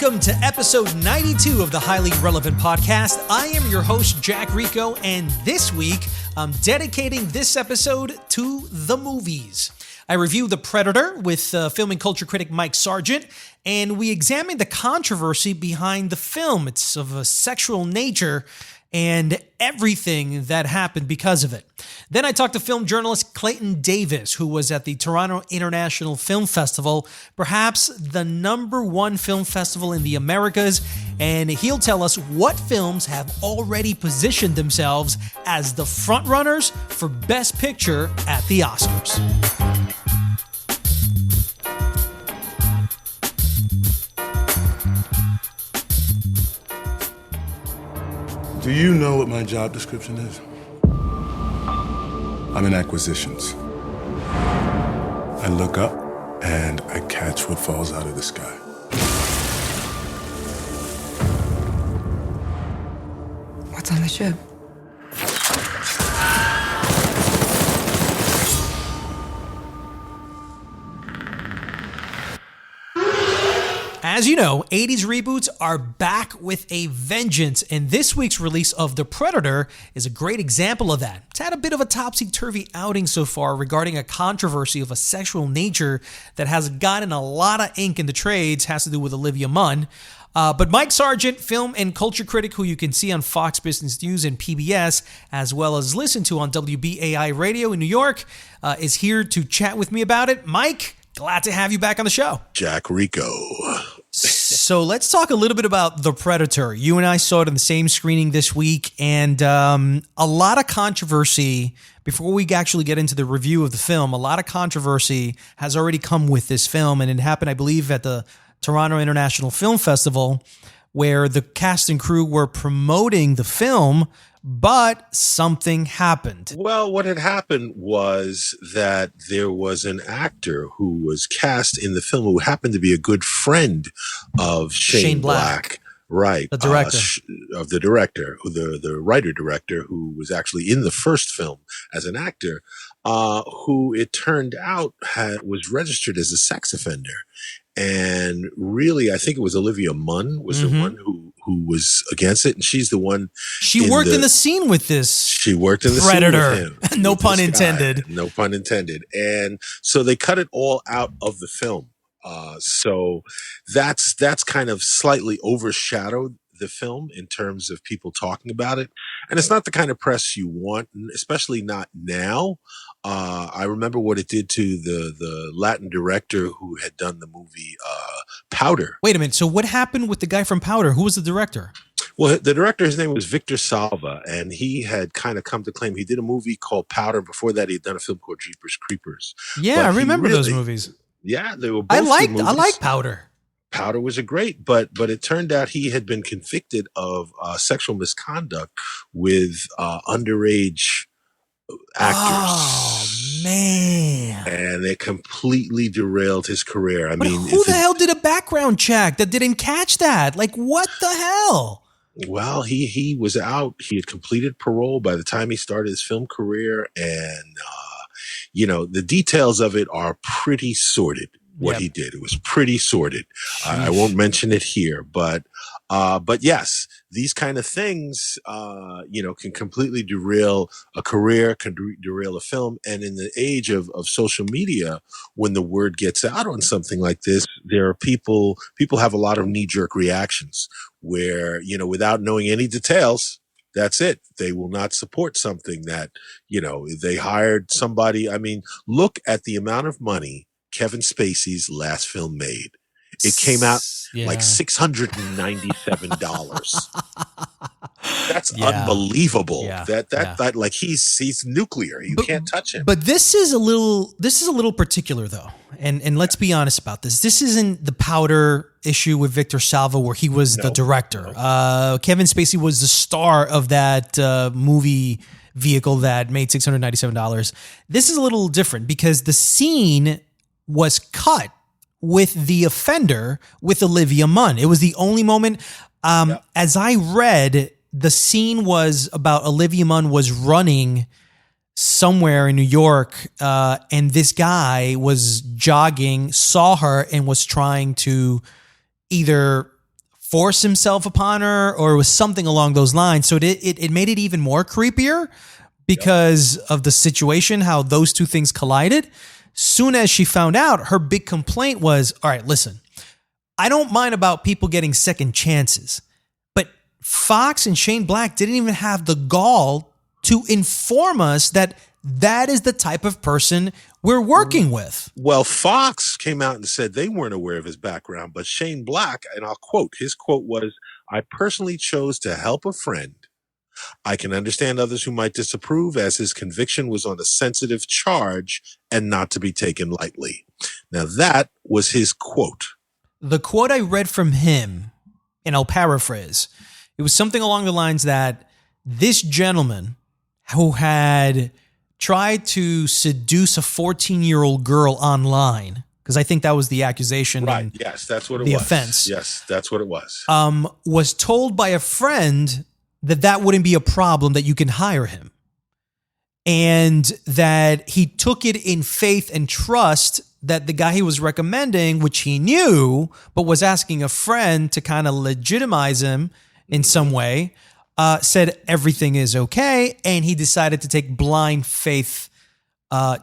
Welcome to episode 92 of the Highly Relevant Podcast. I am your host, Jack Rico, and this week, I'm dedicating this episode to the movies. I review The Predator with film and culture critic Mike Sargent, and we examine the controversy behind the film. It's of a sexual nature and everything that happened because of it. Then I talked to film journalist Clayton Davis, who was at the Toronto International Film Festival, perhaps the #1 film festival in the Americas, and he'll tell us what films have already positioned themselves as the frontrunners for Best Picture at the Oscars. Do you know what my job description is? I'm in acquisitions. I look up and I catch what falls out of the sky. What's on the ship? As you know, 80s reboots are back with a vengeance, and this week's release of The Predator is a great example of that. It's had a bit of a topsy-turvy outing so far regarding a controversy of a sexual nature that has gotten a lot of ink in the trades, has to do with Olivia Munn. But Mike Sargent, film and culture critic who you can see on Fox Business News and PBS, as well as listen to on WBAI Radio in New York, is here to chat with me about it. Mike, glad to have you back on the show. Jack Rico. So let's talk a little bit about The Predator. You and I saw it in the same screening this week, and a lot of controversy, before we actually get into the review of the film, a lot of controversy has already come with this film, and it happened, I believe, at the Toronto International Film Festival, where the cast and crew were promoting the film, but something happened. Well, what had happened was that there was an actor who was cast in the film who happened to be a good friend of Shane Black. Right. The director. Of the director, the writer-director who was actually in the first film as an actor, who it turned out was registered as a sex offender. And really, I think it was Olivia Munn was the one who was against it, and she's the one. She worked in the scene with this. She worked in the Predator. scene with him. No pun intended. No pun intended. And so they cut it all out of the film. So that's kind of slightly overshadowed the film in terms of people talking about it. And it's not the kind of press you want, especially not now. I remember what it did to the Latin director who had done the movie Powder. Wait a minute. So what happened with the guy from Powder? Who was the director? Well, the director, his name was Victor Salva, and he had kind of come to claim he did a movie called Powder. Before that, he'd done a film called Jeepers Creepers. Yeah, but I remember those movies. Yeah, they were both I good movies. like Powder. Powder was a great, but it turned out he had been convicted of sexual misconduct with underage actors. Oh, man. And it completely derailed his career. But who the hell did a background check that didn't catch that? Like, what the hell? Well, he was out. He had completed parole by the time he started his film career. And, the details of it are pretty sordid. What he did. It was pretty sordid. I won't mention it here, but yes, these kind of things, can completely derail a career, can derail a film. And in the age of social media, when the word gets out on something like this, there are people have a lot of knee-jerk reactions where, without knowing any details, that's it. They will not support something that, they hired somebody. I mean, look at the amount of money Kevin Spacey's last film made. It came out like $697. That's unbelievable. Yeah. That like he's nuclear. You can't touch him. But this is a little particular though. And let's be honest about this. This isn't the Powder issue with Victor Salva where he was the director. Kevin Spacey was the star of that movie vehicle that made $697. This is a little different because the scene was cut with the offender, with Olivia Munn. It was the only moment. As I read, the scene was about Olivia Munn was running somewhere in New York, and this guy was jogging, saw her, and was trying to either force himself upon her, or it was something along those lines. So it made it even more creepier because of the situation, how those two things collided. Soon as she found out, her big complaint was, all right, listen, I don't mind about people getting second chances, but Fox and Shane Black didn't even have the gall to inform us that that is the type of person we're working with. Well, Fox came out and said they weren't aware of his background, but Shane Black, and I'll quote, his quote was, "I personally chose to help a friend. I can understand others who might disapprove, as his conviction was on a sensitive charge and not to be taken lightly." Now, that was his quote. The quote I read from him, and I'll paraphrase, it was something along the lines that this gentleman who had tried to seduce a 14-year-old girl online, because I think that was the accusation. Right. Yes, that's what it was. The offense. Yes, that's what it was. Was told by a friend that that wouldn't be a problem, that you can hire him. And that he took it in faith and trust that the guy he was recommending, which he knew, but was asking a friend to kind of legitimize him in some way, said everything is okay, and he decided to take blind faith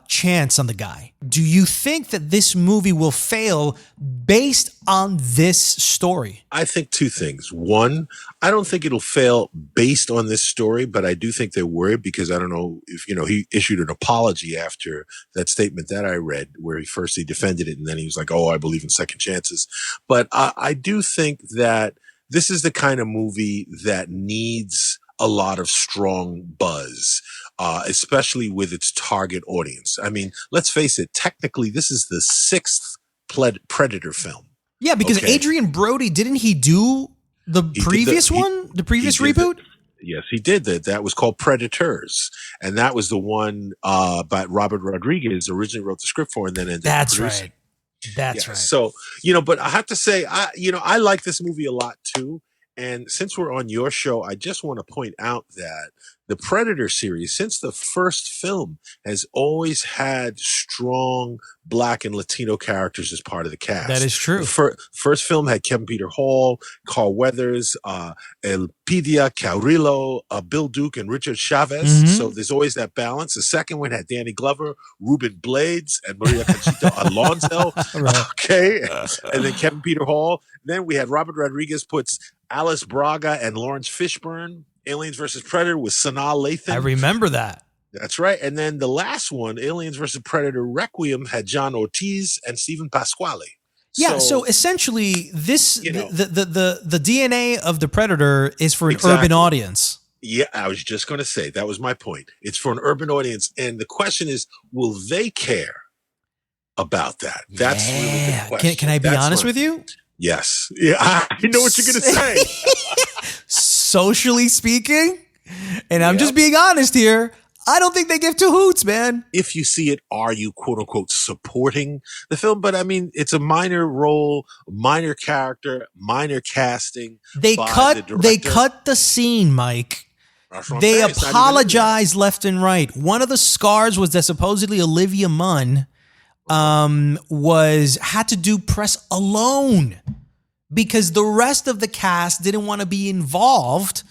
chance on the guy. Do you think that this movie will fail based on this story? I think two things. One, I don't think it'll fail based on this story, but I do think they're worried because I don't know if, he issued an apology after that statement that I read where he defended it and then he was like, oh, I believe in second chances. But I do think that this is the kind of movie that needs a lot of strong buzz, especially with its target audience. I mean, let's face it, technically, this is the sixth Predator film. Yeah, because Adrian Brody, didn't he do the previous reboot? Yes, he did that. That was called Predators. And that was the one by Robert Rodriguez originally wrote the script for and then ended up producing. That's right. So, but I have to say, I like this movie a lot too. And since we're on your show, I just want to point out that the Predator series, since the first film, has always had strong Black and Latino characters as part of the cast. That is true. The first film had Kevin Peter Hall, Carl Weathers, Elpidia Carrillo, Bill Duke, and Richard Chavez. Mm-hmm. So there's always that balance. The second one had Danny Glover, Ruben Blades, and Maria Conchita Alonso. Right. Okay. And then Kevin Peter Hall. Then we had Robert Rodriguez puts Alice Braga and Lawrence Fishburne. Aliens vs. Predator with Sanaa Lathan. I remember that. That's right. And then the last one, Aliens vs. Predator Requiem, had John Ortiz and Stephen Pasquale. Yeah, so essentially this the DNA of the Predator is for an urban audience. Yeah, I was just going to say, that was my point. It's for an urban audience. And the question is, will they care about that? That's really the question. Can I be honest with you? Yes. Yeah, I know what you're going to say. Socially speaking, and I'm just being honest here, I don't think they give two hoots, man. If you see it, are you quote unquote supporting the film? But I mean, it's a minor role, minor character, minor casting. They cut the scene, Mike. They apologize left and right. One of the scars was that supposedly Olivia Munn had to do press alone because the rest of the cast didn't want to be involved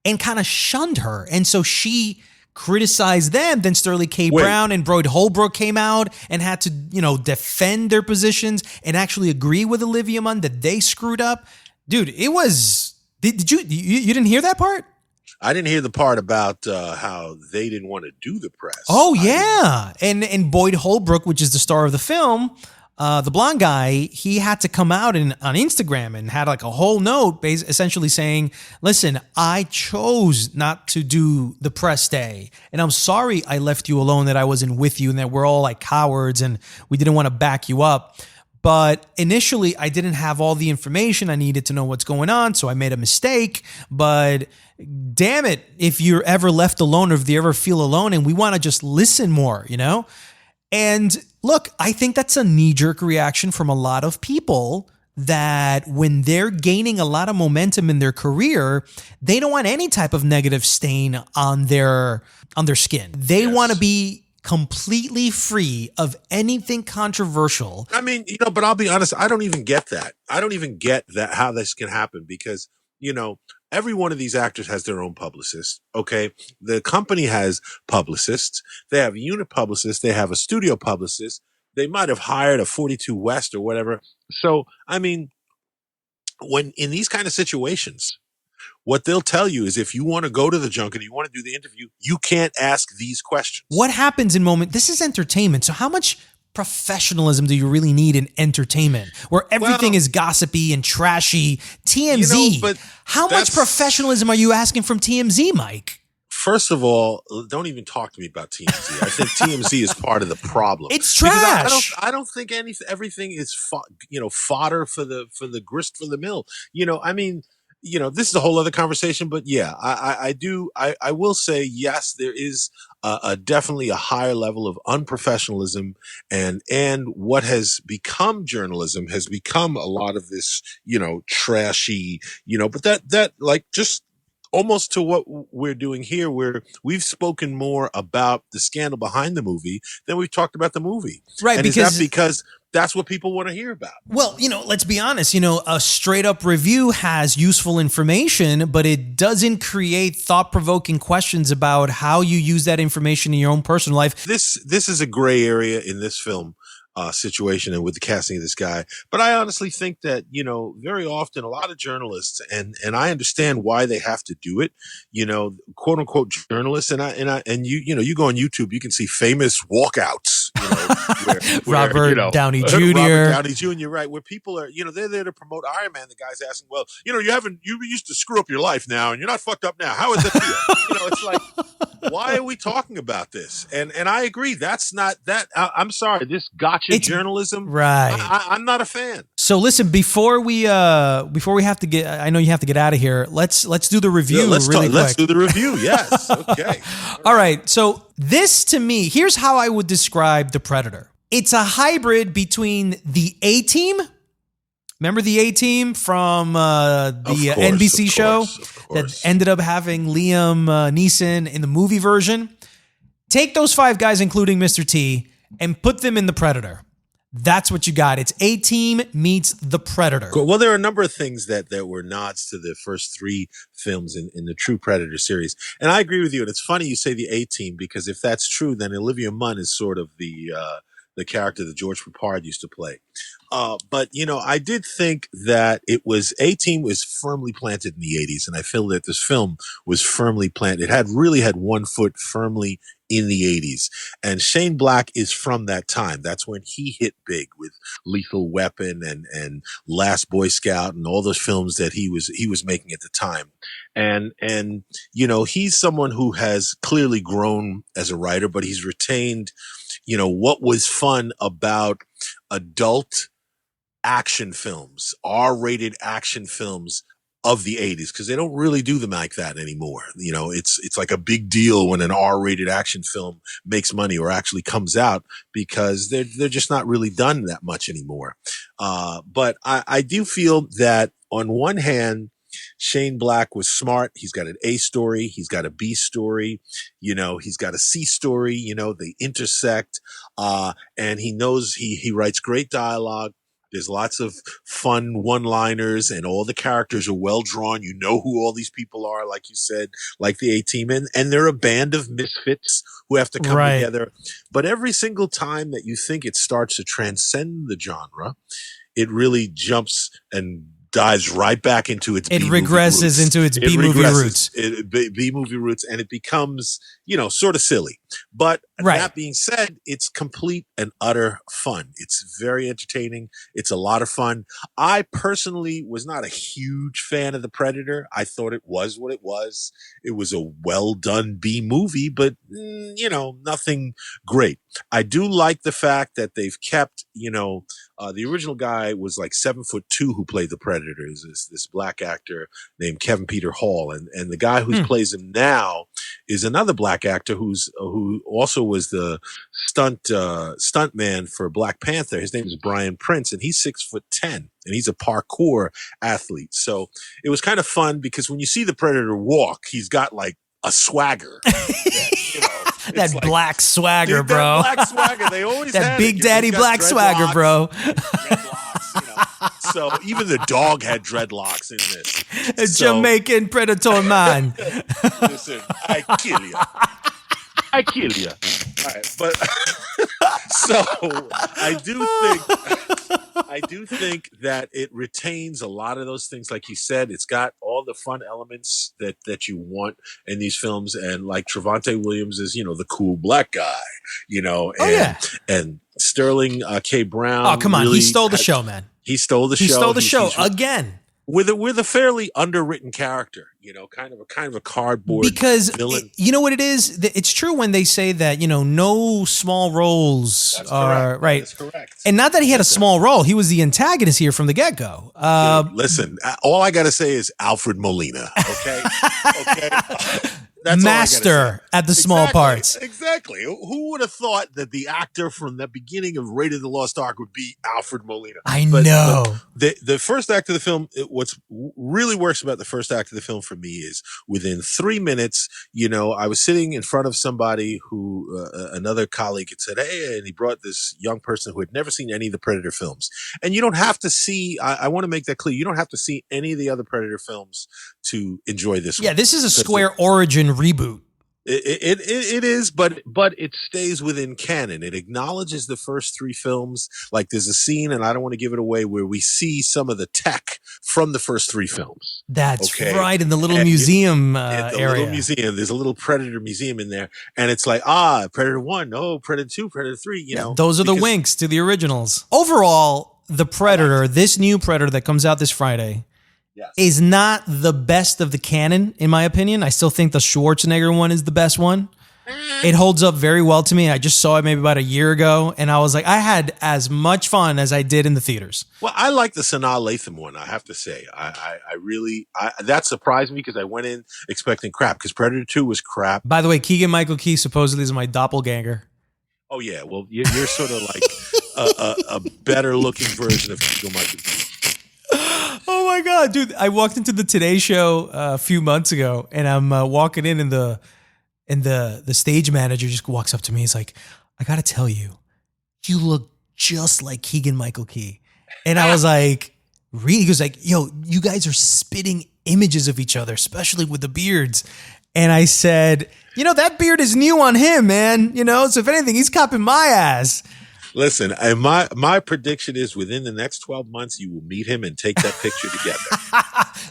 and kind of shunned her. And so she criticized them. Then Sterling K. Brown and Boyd Holbrook came out and had to, defend their positions and actually agree with Olivia Munn that they screwed up. Dude, it was, did you didn't hear that part? I didn't hear the part about how they didn't want to do the press. Oh, yeah. And Boyd Holbrook, which is the star of the film, the blonde guy, he had to come out on Instagram and had like a whole note essentially saying, listen, I chose not to do the press day. And I'm sorry I left you alone, that I wasn't with you and that we're all like cowards and we didn't want to back you up. But initially, I didn't have all the information. I needed to know what's going on, so I made a mistake. But damn it, if you're ever left alone or if you ever feel alone and we want to just listen more, And look, I think that's a knee-jerk reaction from a lot of people that when they're gaining a lot of momentum in their career, they don't want any type of negative stain on their skin. They want to be completely free of anything controversial. I mean, but I'll be honest, I don't even get that. I don't even get that how this can happen because, every one of these actors has their own publicist. Okay. The company has publicists. They have a unit publicist. They have a studio publicist. They might have hired a 42 West or whatever. So, I mean, when in these kind of situations, what they'll tell you is if you want to go to the junket, you want to do the interview, you can't ask these questions. What happens in this is entertainment. So how much professionalism do you really need in entertainment where everything is gossipy and trashy? TMZ. But how much professionalism are you asking from TMZ, Mike? First of all, don't even talk to me about TMZ. I think TMZ is part of the problem. It's trash. I don't think everything is fodder for the grist for the mill. I mean, this is a whole other conversation, but yeah, I will say, yes, there is definitely a higher level of unprofessionalism and what has become journalism has become a lot of this, trashy, but that like just almost to what we're doing here, where we've spoken more about the scandal behind the movie than we've talked about the movie. Right. And is that because that's what people want to hear about? Well, let's be honest, a straight up review has useful information, but it doesn't create thought-provoking questions about how you use that information in your own personal life. This is a gray area in this film. Situation and with the casting of this guy. But I honestly think that, very often a lot of journalists and I understand why they have to do it, quote unquote journalists. And you go on YouTube, you can see famous walkouts, where, Robert Downey Jr. Robert Downey Jr. Right. Where people are, they're there to promote Iron Man. The guy's asking, well, you used to screw up your life now and you're not fucked up now. How is it feel? It's like, why are we talking about this? And I agree. That's not that. I'm sorry. This gotcha journalism. Right. I'm not a fan. So listen, before we have to get, I know you have to get out of here. Let's do the review. Yeah, let's do the review. Yes. Okay. All right. So this to me, here's how I would describe The Predator. It's a hybrid between the A-Team. Remember the A-Team from the NBC show that ended up having Liam Neeson in the movie version? Take those 5 guys, including Mr. T, and put them in The Predator. That's what you got. It's A-Team meets The Predator. Cool. Well, there are a number of things that were nods to the first 3 films in the True Predator series. And I agree with you. And it's funny you say the A-Team, because if that's true, then Olivia Munn is sort of the character that George Peppard used to play. But, I did think that A-Team was firmly planted in the 80s. And I feel that this film was firmly planted. It really had one foot firmly in the 80s. And Shane Black is from that time. That's when he hit big with Lethal Weapon and Last Boy Scout and all those films that he was making at the time. And he's someone who has clearly grown as a writer, but he's retained, what was fun about adult action films, R-rated action films of the 80s, because they don't really do them like that anymore. It's like a big deal when an R-rated action film makes money or actually comes out, because they're just not really done that much anymore. But I do feel that on one hand, Shane Black was smart. He's got an A story. He's got a B story. He's got a C story. They intersect. And he knows he writes great dialogue. There's lots of fun one-liners and all the characters are well drawn. You know who all these people are, like you said, like the A-Team. And they're a band of misfits who have to come together. But every single time that you think it starts to transcend the genre, it really jumps and dives right back into its B-movie regresses roots. Into its B-movie roots. B-movie roots, and it becomes, sort of silly. But that being said, it's complete and utter fun. It's very entertaining. It's a lot of fun. I personally was not a huge fan of The Predator. I thought it was what it was. It was a well-done B-movie, but, nothing great. I do like the fact that they've kept, the original guy was like 7'2" who played the Predator. Is this black actor named Kevin Peter Hall, and the guy who plays him now is another black actor who also was the stunt man for Black Panther. His name is Brian Prince, and he's 6'10", and he's a parkour athlete. So it was kind of fun because when you see the Predator walk, he's got like a swagger. That like, black swagger, dude, bro. That black swagger. They always that had big it. daddy black swagger, bro. Dreadlocks. So even the dog had dreadlocks in this. A Jamaican predator man. Listen, I kill you. I kill you. All right, but so I do think that it retains a lot of those things, like you said. It's got all the fun elements that you want in these films, and like Trevante Williams is, the cool black guy, and Sterling K. Brown. Oh, come on, really he stole the show, man. He stole the show. He stole the show again. With a fairly underwritten character, kind of a cardboard villain. You know what it is? It's true when they say that, no small roles are right. That's correct. And not that he had a small role. He was the antagonist here from the get-go. Listen, all I got to say is Alfred Molina. Okay. Okay. That's master at the small parts. Exactly. Who would have thought that the actor from the beginning of Raiders of the Lost Ark would be Alfred Molina? I know. The first act of the film, what's really works about the first act of the film for me is within 3 minutes, I was sitting in front of somebody who, another colleague had said, hey, and he brought this young person who had never seen any of the Predator films. And you don't have to see, I want to make that clear, you don't have to see any of the other Predator films to enjoy this one. Yeah, this is a Square origin reboot. It is, but it stays within canon. It acknowledges the first three films. Like there's a scene, and I don't want to give it away, where we see some of the tech from the first three films. That's right, in the little museum area. Little museum. There's a little Predator museum in there, and it's like Predator 1, Predator 2, Predator 3. Those are the winks to the originals. Overall, the Predator, this new Predator that comes out this Friday, is not the best of the canon, in my opinion. I still think the Schwarzenegger one is the best one. It holds up very well to me. I just saw it maybe about a year ago, and I was like, I had as much fun as I did in the theaters. Well, I like the Sanaa Lathan one, I have to say. I really that surprised me because I went in expecting crap, because Predator 2 was crap. By the way, Keegan-Michael Key supposedly is my doppelganger. Oh, yeah. Well, you're sort of like a better-looking version of Keegan-Michael Key. Oh my God, dude. I walked into the Today Show a few months ago, and I'm walking in, and the stage manager just walks up to me. He's like, I got to tell you, you look just like Keegan-Michael Key. And I was like, really? He goes like, yo, you guys are spitting images of each other, especially with the beards. And I said, that beard is new on him, man. So if anything, he's copping my ass. Listen, and my prediction is within the next 12 months, you will meet him and take that picture together.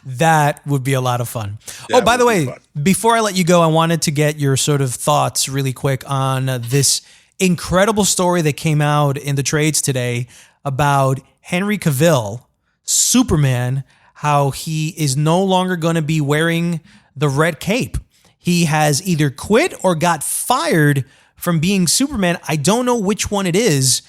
That would be a lot of fun. By the way, before I let you go, I wanted to get your sort of thoughts really quick on this incredible story that came out in the trades today about Henry Cavill, Superman, how he is no longer going to be wearing the red cape. He has either quit or got fired from being Superman. I don't know which one it is.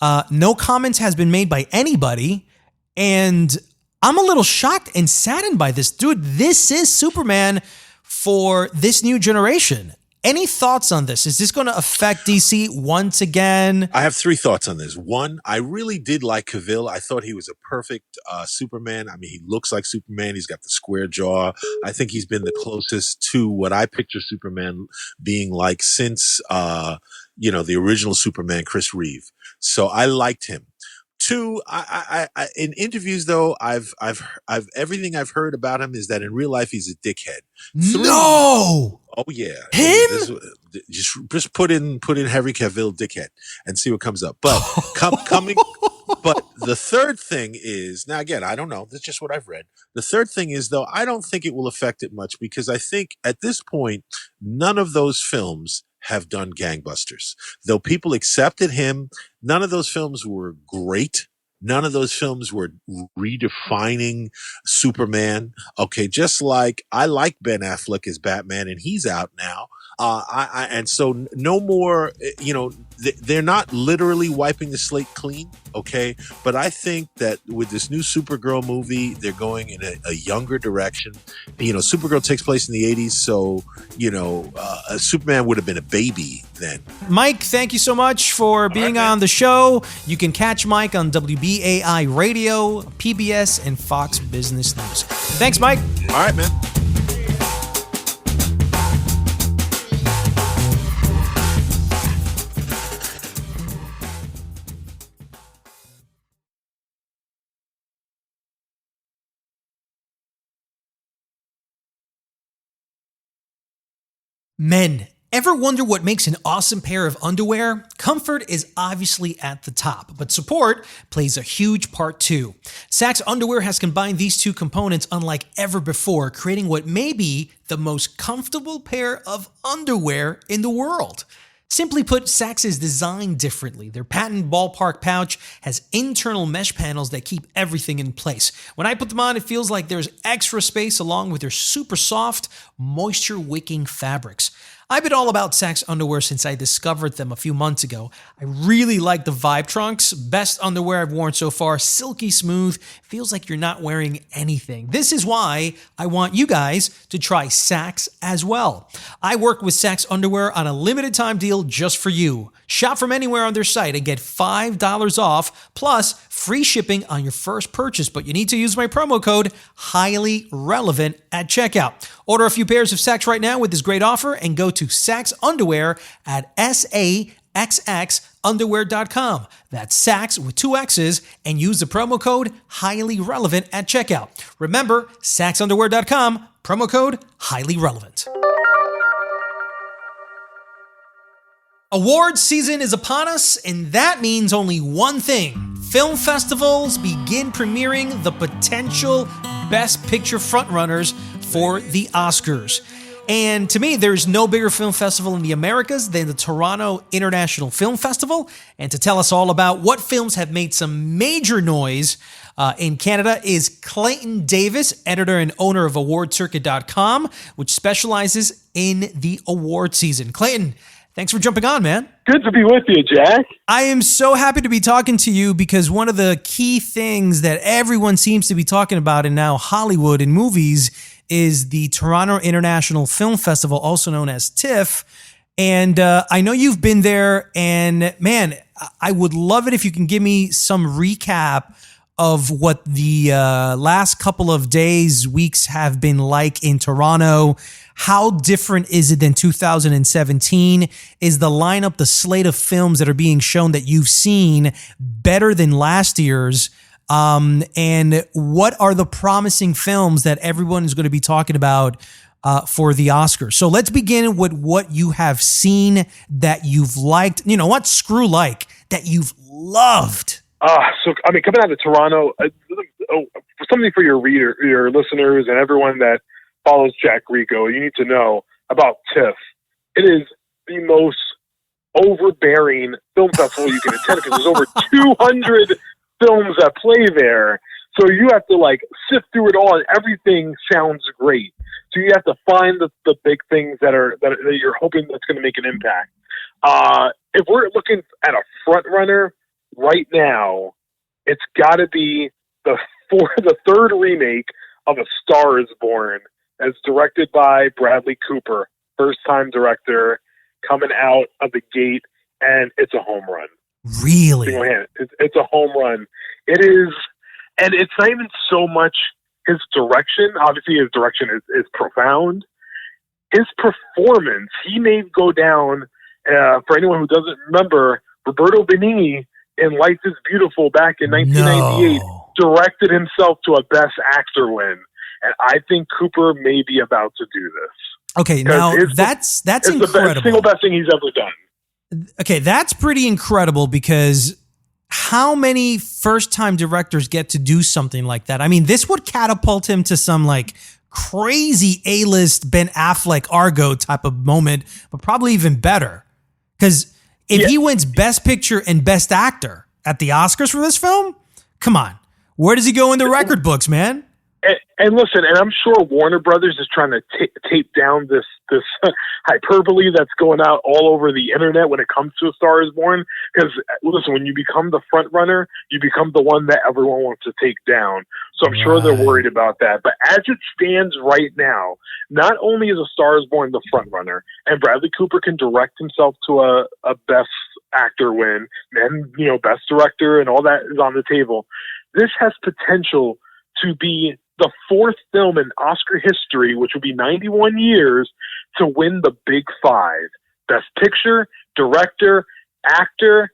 No comments has been made by anybody. And I'm a little shocked and saddened by this. Dude, this is Superman for this new generation. Any thoughts on this? Is this going to affect DC once again? I have three thoughts on this. One, I really did like Cavill. I thought he was a perfect Superman. I mean, he looks like Superman. He's got the square jaw. I think he's been the closest to what I picture Superman being like since, the original Superman, Chris Reeve. So I liked him. Two, I in interviews though, I've everything I've heard about him is that in real life he's a dickhead. No. Oh yeah, him. Just put in Henry Cavill dickhead and see what comes up. But coming. But the third thing is, now again, I don't know. That's just what I've read. The third thing is, though, I don't think it will affect it much, because I think at this point, none of those films have done gangbusters. Though people accepted him, none of those films were great. None of those films were redefining Superman. Okay, just like I like Ben Affleck as Batman, and he's out now. And so no more, they're not literally wiping the slate clean, okay? But I think that with this new Supergirl movie, they're going in a younger direction. Supergirl takes place in the 80s, so, Superman would have been a baby then. Mike, thank you so much for being on the show. You can catch Mike on WBAI Radio, PBS, and Fox Business News. Thanks, Mike. All right, man. Men, ever wonder what makes an awesome pair of underwear? Comfort is obviously at the top, but support plays a huge part too. Saxx Underwear has combined these two components unlike ever before, creating what may be the most comfortable pair of underwear in the world. Simply put, Saxx is designed differently. Their patent ballpark pouch has internal mesh panels that keep everything in place. When I put them on, it feels like there's extra space along with their super soft, moisture-wicking fabrics. I've been all about Saxx underwear since I discovered them a few months ago. I really like the Vibe Trunks. Best underwear I've worn so far. Silky smooth. Feels like you're not wearing anything. This is why I want you guys to try Saxx as well. I work with Saxx underwear on a limited time deal just for you. Shop from anywhere on their site and get $5 off plus free shipping on your first purchase. But you need to use my promo code HIGHLYRELEVANT at checkout. Order a few pairs of Saxx right now with this great offer and go to Saxx Underwear at SAXXunderwear.com. That's Saxx with 2 X's and use the promo code HIGHLYRELEVANT at checkout. Remember, SaxxUnderwear.com, promo code HIGHLYRELEVANT. Awards season is upon us, and that means only one thing. Film festivals begin premiering the potential Best Picture frontrunners for the Oscars. And to me, there's no bigger film festival in the Americas than the Toronto International Film Festival. And to tell us all about what films have made some major noise in Canada is Clayton Davis, editor and owner of AwardCircuit.com, which specializes in the award season. Clayton, thanks for jumping on, man. Good to be with you, Jack. I am so happy to be talking to you because one of the key things that everyone seems to be talking about in now Hollywood and movies is the Toronto International Film Festival, also known as TIFF. And I know you've been there, and man, I would love it if you can give me some recap of what the last couple of days, weeks have been like in Toronto. How different is it than 2017? Is the lineup, the slate of films that are being shown that you've seen better than last year's? And what are the promising films that everyone is going to be talking about for the Oscars? So let's begin with what you have seen that you've liked. You know what? Screw like that you've loved. Coming out of Toronto, something for your listeners and everyone that follows Jack Rico, you need to know about TIFF. It is the most overbearing film festival you can attend because there's over 200 films that play there. So you have to sift through it all, and everything sounds great. So you have to find the big things that you're hoping that's going to make an impact. If we're looking at a front runner right now, it's got to be the third remake of A Star Is Born, as directed by Bradley Cooper, first-time director, coming out of the gate, and it's a home run. Really? It's a home run. It is, and it's not even so much his direction. Obviously, his direction is profound. His performance, he may go down, for anyone who doesn't remember, Roberto Benigni in Life is Beautiful back in 1998 directed himself to a Best Actor win. And I think Cooper may be about to do this. Okay, now that's incredible. The single best thing he's ever done. Okay, that's pretty incredible because how many first-time directors get to do something like that? I mean, this would catapult him to some crazy A-list Ben Affleck Argo type of moment, but probably even better. Because if he wins Best Picture and Best Actor at the Oscars for this film, come on. Where does he go in the record books, man? And listen, and I'm sure Warner Brothers is trying to tape down this hyperbole that's going out all over the internet when it comes to A Star Is Born. Because listen, when you become the front runner, you become the one that everyone wants to take down. So I'm sure they're worried about that. But as it stands right now, not only is A Star Is Born the front runner, and Bradley Cooper can direct himself to a Best Actor win, and Best Director, and all that is on the table. This has potential to be the fourth film in Oscar history, which would be 91 years, to win the Big Five: Best Picture, Director, Actor,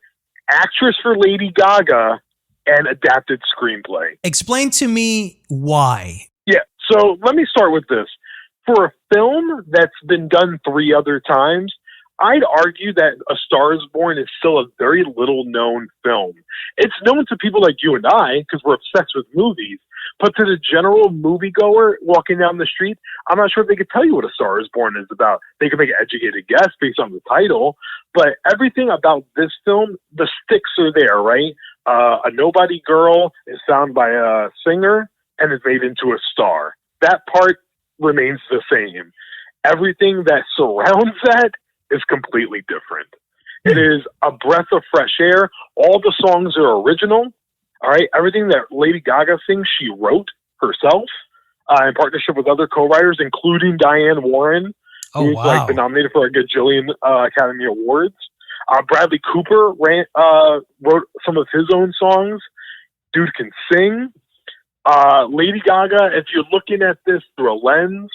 Actress for Lady Gaga, and Adapted Screenplay. Explain to me why. Yeah, so let me start with this. for a film that's been done 3 other times, I'd argue that A Star is Born is still a very little known film. It's known to people like you and I because we're obsessed with movies. But to the general moviegoer walking down the street, I'm not sure if they could tell you what A Star is Born is about. They could make an educated guess based on the title. But everything about this film, the sticks are there, right? A nobody girl is found by a singer and is made into a star. That part remains the same. Everything that surrounds that is completely different. It is a breath of fresh air. All the songs are original. All right. Everything that Lady Gaga sings, she wrote herself in partnership with other co-writers, including Diane Warren, who's been nominated for a gajillion Academy Awards. Bradley Cooper wrote some of his own songs. Dude can sing. Lady Gaga, if you're looking at this through a lens,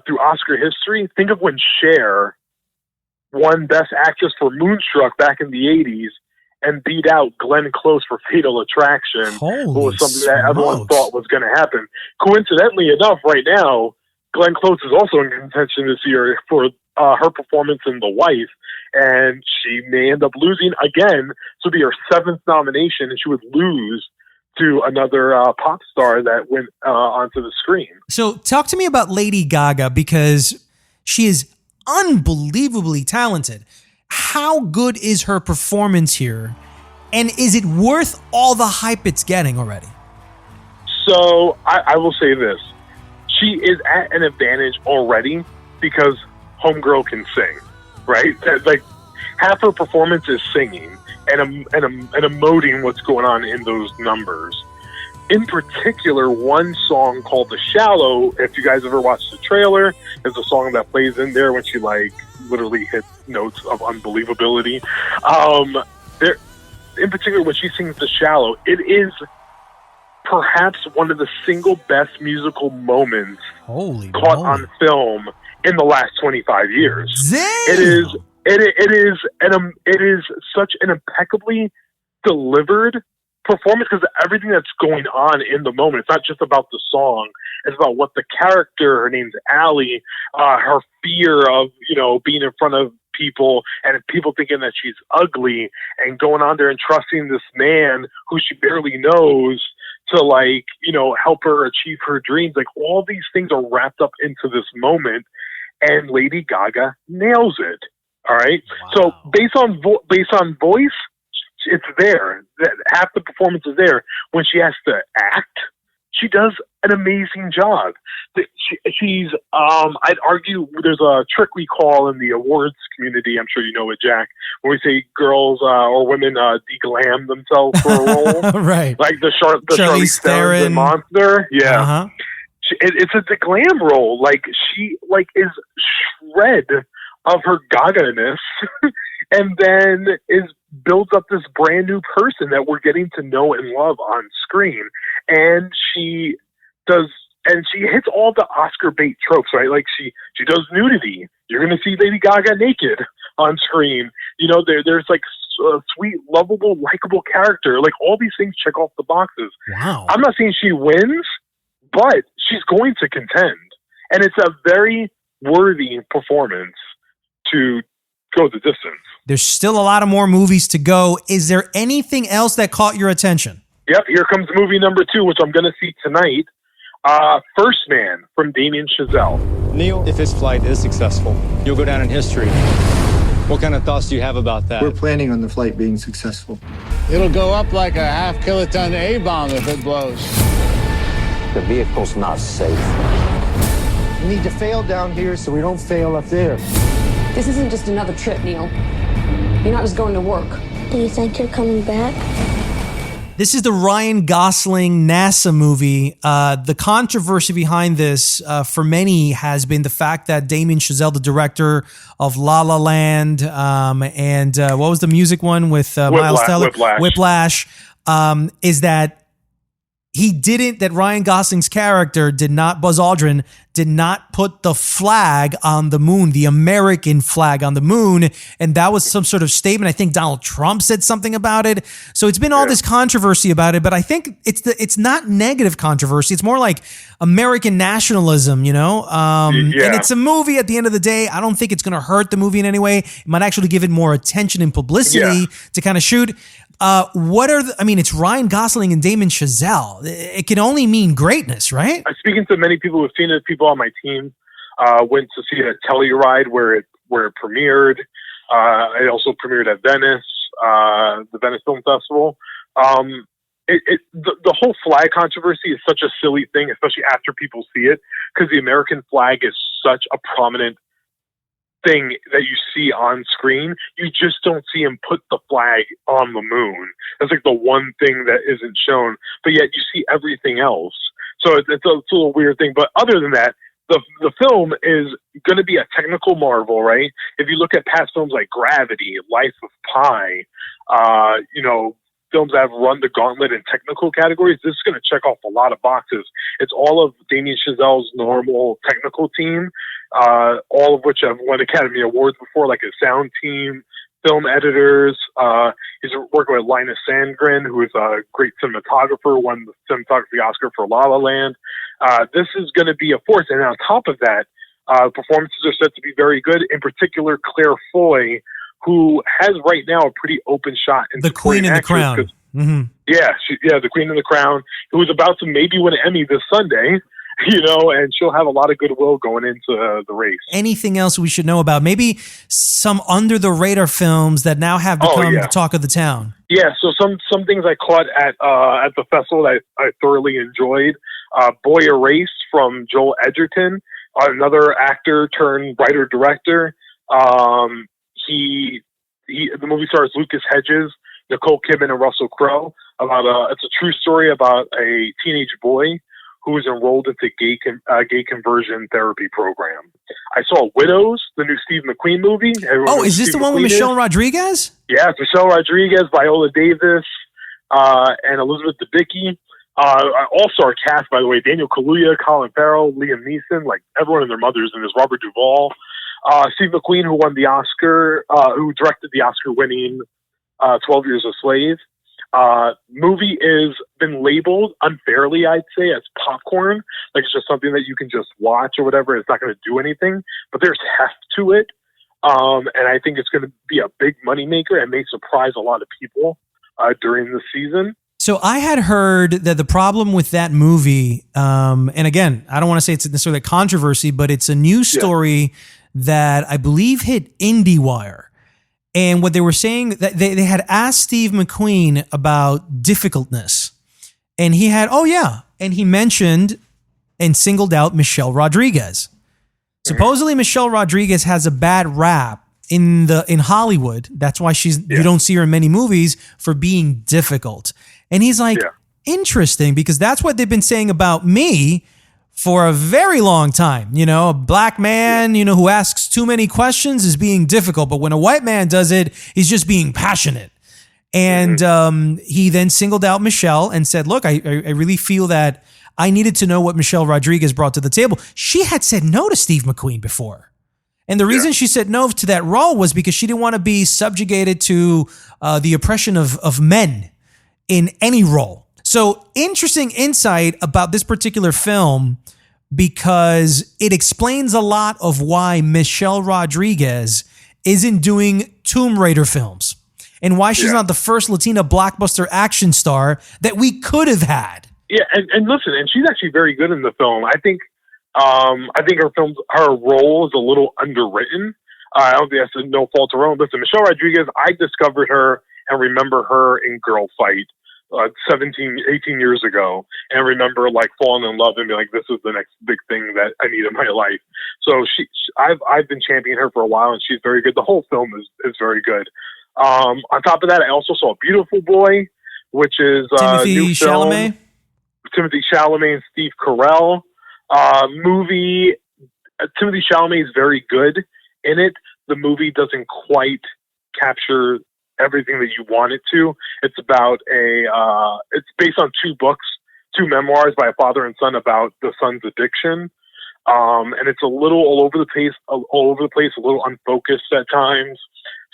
through Oscar history, think of when Cher won Best Actress for Moonstruck back in the 80s and beat out Glenn Close for Fatal Attraction, who was something that everyone thought was going to happen. Coincidentally enough, right now, Glenn Close is also in contention this year for her performance in The Wife, and she may end up losing again. This would be her 7th nomination, and she would lose to another pop star that went onto the screen. So talk to me about Lady Gaga, because she is unbelievably talented. How good is her performance here? And is it worth all the hype it's getting already? So I will say this. She is at an advantage already because Homegirl can sing, right? Like, half her performance is singing and emoting what's going on in those numbers. In particular, one song called The Shallow, if you guys ever watched the trailer, is a song that plays in there when she literally hits notes of unbelievability. In particular, when she sings The Shallow, it is perhaps one of the single best musical moments caught on film in the last 25 years. Damn. It is such an impeccably delivered performance because everything that's going on in the moment. It's not just about the song. It's about what the character, her name's Allie, her fear of, being in front of people and people thinking that she's ugly and going on there and trusting this man who she barely knows to help her achieve her dreams. Like, all these things are wrapped up into this moment, and Lady Gaga nails it. All right. Wow. So based on voice, it's there. Half the performance is there. When she has to act, she does an amazing job. She's I'd argue there's a trick we call in the awards community. I'm sure you know it, Jack. When we say girls or women deglam themselves for a role, right? Like the Charlize Theron monster. Yeah. Uh-huh. It's a glam role. Like, she is shred of her Gaga-ness and then builds up this brand new person that we're getting to know and love on screen. And she hits all the Oscar bait tropes, right? Like, she does nudity. You're going to see Lady Gaga naked on screen. There's a sweet, lovable, likable character. Like, all these things check off the boxes. Wow. I'm not saying she wins, but she's going to contend. And it's a very worthy performance to go the distance. There's still a lot of more movies to go. Is there anything else that caught your attention? Yep, here comes movie number 2, which I'm going to see tonight. First Man from Damien Chazelle. Neil, if this flight is successful, you'll go down in history. What kind of thoughts do you have about that? We're planning on the flight being successful. It'll go up like a half-kiloton A-bomb if it blows. The vehicle's not safe. We need to fail down here so we don't fail up there. This isn't just another trip, Neil. You're not just going to work. Do you think you're coming back? This is the Ryan Gosling NASA movie. The controversy behind this for many has been the fact that Damien Chazelle, the director of La La Land, and what was the music one with Miles Teller? Whiplash. Is that that Ryan Gosling's character Buzz Aldrin did not put the flag on the moon, the American flag on the moon. And that was some sort of statement. I think Donald Trump said something about it. So it's been all this controversy about it, but I think it's not negative controversy. It's more like American nationalism, and it's a movie at the end of the day. I don't think it's going to hurt the movie in any way. It might actually give it more attention and publicity to kind of shoot. It's Ryan Gosling and Damon Chazelle. It can only mean greatness, right? I'm speaking to many people who've seen it. People on my team went to see it at Telluride where it premiered. It also premiered at Venice, the Venice Film Festival. The whole flag controversy is such a silly thing, especially after people see it, because the American flag is such a prominent thing that you see on screen. You just don't see him put the flag on the moon. That's like the one thing that isn't shown, but yet you see everything else. So it's a little weird thing. But other than that, the film is going to be a technical marvel, right? If you look at past films like Gravity, Life of Pi, films that have run the gauntlet in technical categories, this is going to check off a lot of boxes. It's all of Damien Chazelle's normal technical team, all of which have won Academy Awards before, like his sound team, film editors. He's working with Linus Sandgren, who is a great cinematographer, won the cinematography Oscar for La La Land. This is going to be a force. And on top of that, performances are set to be very good, in particular Claire Foy, who has right now a pretty open shot in the Queen in the Crown. Mm-hmm. The Queen in the Crown, who is about to maybe win an Emmy this Sunday, and she'll have a lot of goodwill going into the race. Anything else we should know about? Maybe some under the radar films that now have become the talk of the town. Yeah, so some things I caught at the festival that I thoroughly enjoyed. Boy Erased from Joel Edgerton, another actor turned writer director. The movie stars Lucas Hedges, Nicole Kidman, and Russell Crowe. It's a true story about a teenage boy who is enrolled into gay conversion therapy program. I saw Widows, the new Steve McQueen movie. Is this the one with Michelle Rodriguez? Yeah, it's Michelle Rodriguez, Viola Davis, and Elizabeth Debicki. All-star cast, by the way: Daniel Kaluuya, Colin Farrell, Liam Neeson, like everyone and their mothers in this. Robert Duvall. Steve McQueen, who won the Oscar, who directed the Oscar-winning 12 Years a Slave. Movie is been labeled unfairly, I'd say, as popcorn. Like it's just something that you can just watch or whatever. It's not going to do anything, but there's heft to it. And I think it's going to be a big moneymaker and may surprise a lot of people during the season. So I had heard that the problem with that movie, and again, I don't want to say it's necessarily a controversy, but it's a news story that I believe hit IndieWire. And what they were saying, that they had asked Steve McQueen about difficultness. And he had, and he mentioned and singled out Michelle Rodriguez. Supposedly Michelle Rodriguez has a bad rap in Hollywood. That's why you don't see her in many movies, for being difficult. And he's like, interesting, because that's what they've been saying about me for a very long time. A black man, who asks too many questions is being difficult. But when a white man does it, he's just being passionate. And he then singled out Michelle and said, look, I really feel that I needed to know what Michelle Rodriguez brought to the table. She had said no to Steve McQueen before. And the reason she said no to that role was because she didn't want to be subjugated to the oppression of men in any role. So interesting insight about this particular film, because it explains a lot of why Michelle Rodriguez isn't doing Tomb Raider films and why she's not the first Latina blockbuster action star that we could have had. Yeah, and listen, and she's actually very good in the film. I think her role is a little underwritten. I don't think that's no fault of her own. Listen, Michelle Rodriguez, I discovered her and remember her in Girl Fight 18 years ago, and remember falling in love and being like, this is the next big thing that I need in my life. So I've been championing her for a while, and she's very good. The whole film is very good. On top of that, I also saw Beautiful Boy, which is Timothy Chalamet. Timothy Chalamet and Steve Carell movie. Timothy Chalamet is very good in it. The movie doesn't quite capture everything that you want it to. It's about it's based on two books. two memoirs by a father and son about the son's addiction. And it's a little all over the place, a little unfocused at times.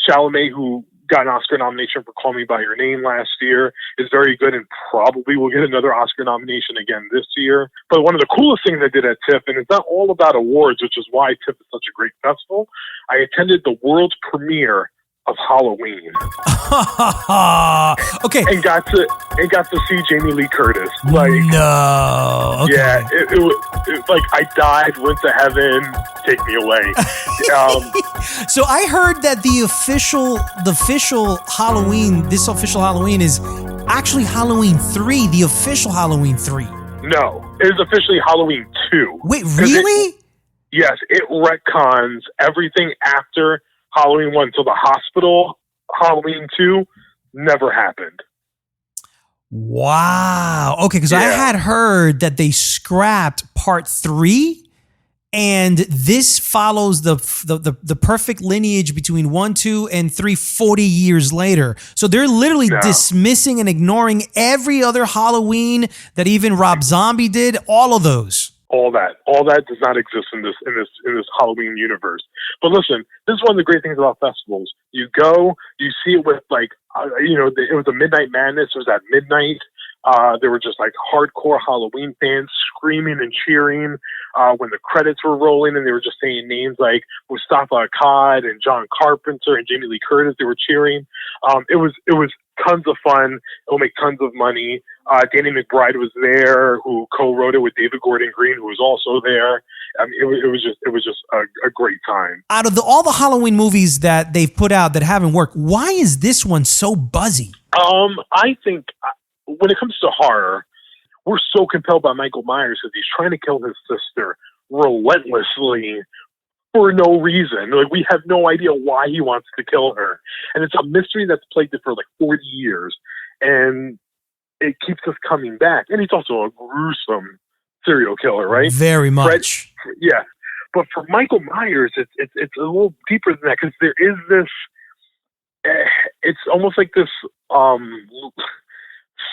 Chalamet, who got an Oscar nomination for Call Me By Your Name last year, is very good and probably will get another Oscar nomination again this year. But one of the coolest things I did at TIFF, and it's not all about awards, which is why TIFF is such a great festival, I attended the world's premiere of Halloween. Okay. And got to see Jamie Lee Curtis. No. Okay. Yeah, it was like I died, went to heaven, take me away. So I heard that the official Halloween, this official Halloween is actually Halloween 3, the official Halloween 3. No, it is officially Halloween 2. Wait, really? Yes, it retcons everything after Halloween 1. So the hospital Halloween 2 never happened. Wow. Okay, because I had heard that they scrapped part 3, and this follows the perfect lineage between 1, 2, and 3 40 years later. So they're literally dismissing and ignoring every other Halloween that even Rob Zombie did, all of those. All that does not exist in this Halloween universe. But listen, this is one of the great things about festivals. You go, you see it with it was a Midnight Madness. It was at midnight. There were just like hardcore Halloween fans screaming and cheering when the credits were rolling, and they were just saying names like Mustafa Akkad and John Carpenter and Jamie Lee Curtis. They were cheering. It was tons of fun. It will make tons of money. Danny McBride was there, who co-wrote it with David Gordon Green, who was also there. I mean, it was just a great time. Out of all the Halloween movies that they've put out that haven't worked, why is this one so buzzy? I think when it comes to horror, we're so compelled by Michael Myers because he's trying to kill his sister relentlessly for no reason. Like, we have no idea why he wants to kill her. And it's a mystery that's plagued it for like 40 years. And it keeps us coming back. And he's also a gruesome serial killer, right? Very much. Yeah. But for Michael Myers, it's a little deeper than that, because there is this, it's almost like this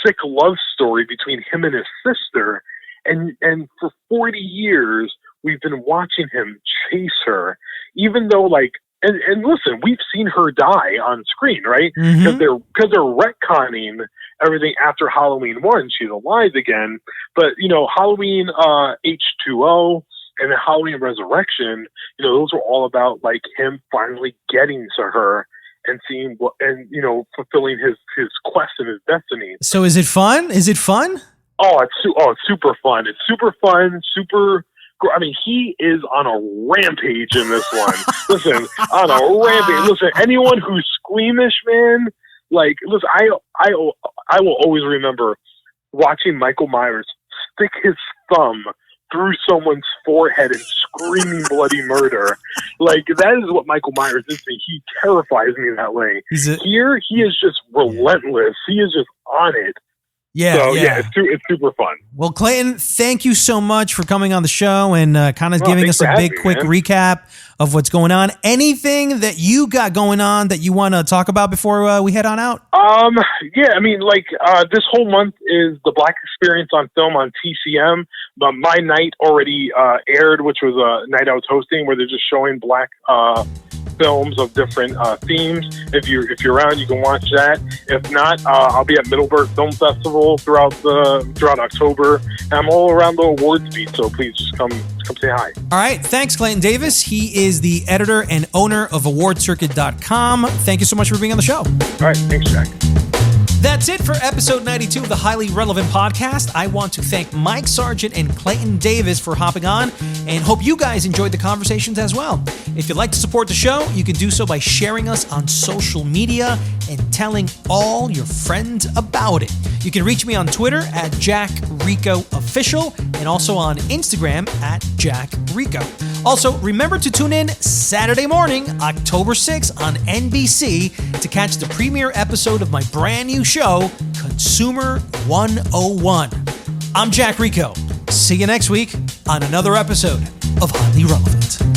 sick love story between him and his sister. And for 40 years, we've been watching him chase her, even though, like, and listen, we've seen her die on screen, right? Because they're retconning everything after Halloween 1. She's alive again. But, Halloween H2O and then Halloween Resurrection, those were all about, like, him finally getting to her and seeing what, and, fulfilling his quest and his destiny. So is it fun? Oh, it's super fun. It's super fun, I mean, he is on a rampage in this one. Listen, on a rampage. Listen, anyone who's squeamish, man, like, listen, I will always remember watching Michael Myers stick his thumb through someone's forehead and screaming bloody murder. Like, that is what Michael Myers is. He terrifies me that way. Here, he is just relentless. He is just on it. Yeah, it's super fun. Well, Clayton, thank you so much for coming on the show and kind of giving us a big, quick recap of what's going on. Anything that you got going on that you want to talk about before we head on out? Yeah, I mean, like, this whole month is the Black Experience on Film on TCM. But my night already aired, which was a night I was hosting, where they're just showing Black films of different themes. If you're around, you can watch that. If not, I'll be at Middleburg Film Festival throughout October. And I'm all around the awards beat, so please just come say hi. All right, thanks, Clayton Davis. He is the editor and owner of awardcircuit.com. Thank you so much for being on the show. All right, thanks, Jack. That's it for episode 92 of the Highly Relevant Podcast. I want to thank Mike Sargent and Clayton Davis for hopping on, and hope you guys enjoyed the conversations as well. If you'd like to support the show, you can do so by sharing us on social media and telling all your friends about it. You can reach me on Twitter at JackRicoOfficial and also on Instagram at JackRico. Also, remember to tune in Saturday morning, October 6th on NBC to catch the premiere episode of my brand new show, Consumer 101. I'm Jack Rico. See you next week on another episode of Highly Relevant.